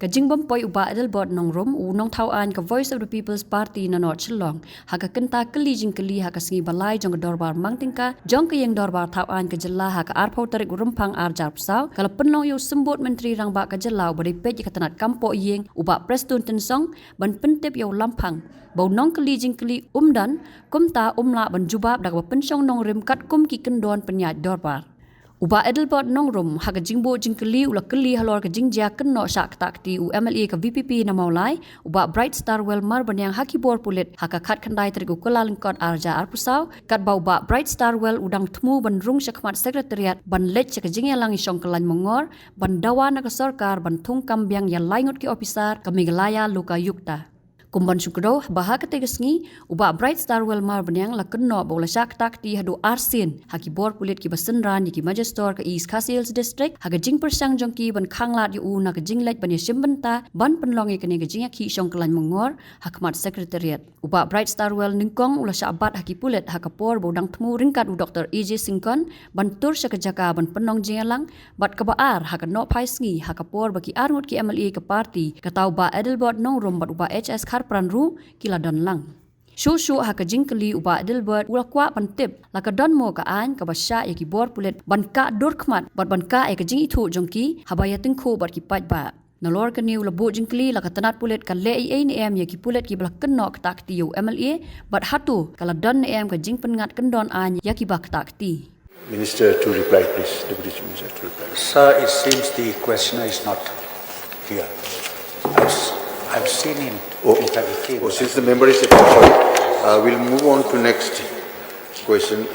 jingbom poi uba Adelbot nong rom u nong tau an ka Voice of the People's Party na North Shillong haka Kynta keli Jingkylli haka singi balai jong dorbar mangtingka jong ke yang dorbar tau an ke jela haka arpau tarik rumpang arjar pusau kalau penlong yu sembut menteri rang ba ka jelau bari pej ka tanat kampo yeng uba prestun tensong ban pentep yu lampang bau nong keli Jingkylli dan kumta umla ban jubab dak ba pensong nong rim kat kum ki kendon penyat dorbar Uba Adelbot nong rum haka jingbo Jingkylli ula keli Halor ke Jingshah kenno syak takti u MLA ke VPP na Mawlai uba Bright Star Well mar banyang haki bor pulit haka kat kandai terigu kula lingkot arja arpusau kat bau ba Bright Star Well udang temu ban rung syakmat sekretariat ban lech ke Jingkylli syong kelan mongor ban dawa na ke sorkar ban thung kambiang yang laingot ki ofisar ke Meghalaya luka yukta Kumban syukro bahak ketegesngi uba Bright Star Well mar banyang la kenno bola syak takti hadu arsin haki bor pulit ki basenran ki majestor ke East Khasiels district haga jing persang jongki ban khanglat yu na ke jinglet ban simbenta ban penlongi kene ke jingya ki syong kelan mongor hakmat sekretariat uba Bright Star Well ningkong ula syabat haki pulit haka por bodang temu ringkat u Dr. EJ Singkon ban tur syakajaka ban penong jingyalang bat kebaar haka no paisngi haka por baki arngut ki MLA ke parti katau ba Adelbot nong rom bat uba HS pranru kila don lang. Shushu haka Jingkylli uba Adelbot ula kwa pantip laka don mo ka an ka basya yaki bor pulit ban ka durkmat bat ban ka ka jing itu jongki habaya tingko bat ki pat ba. Nalor ka niu labo Jingkylli laka tanat pulit ka le am yaki pulit ki bala kenok takti yu MLA bat hatu kala don am ka jing pengat kendon an yaki bak takti. Minister to reply please. Deputy Chief Minister to reply. Sir, it seems the questioner is not here. I've seen him. Since the member is sorry, we'll move on to next question.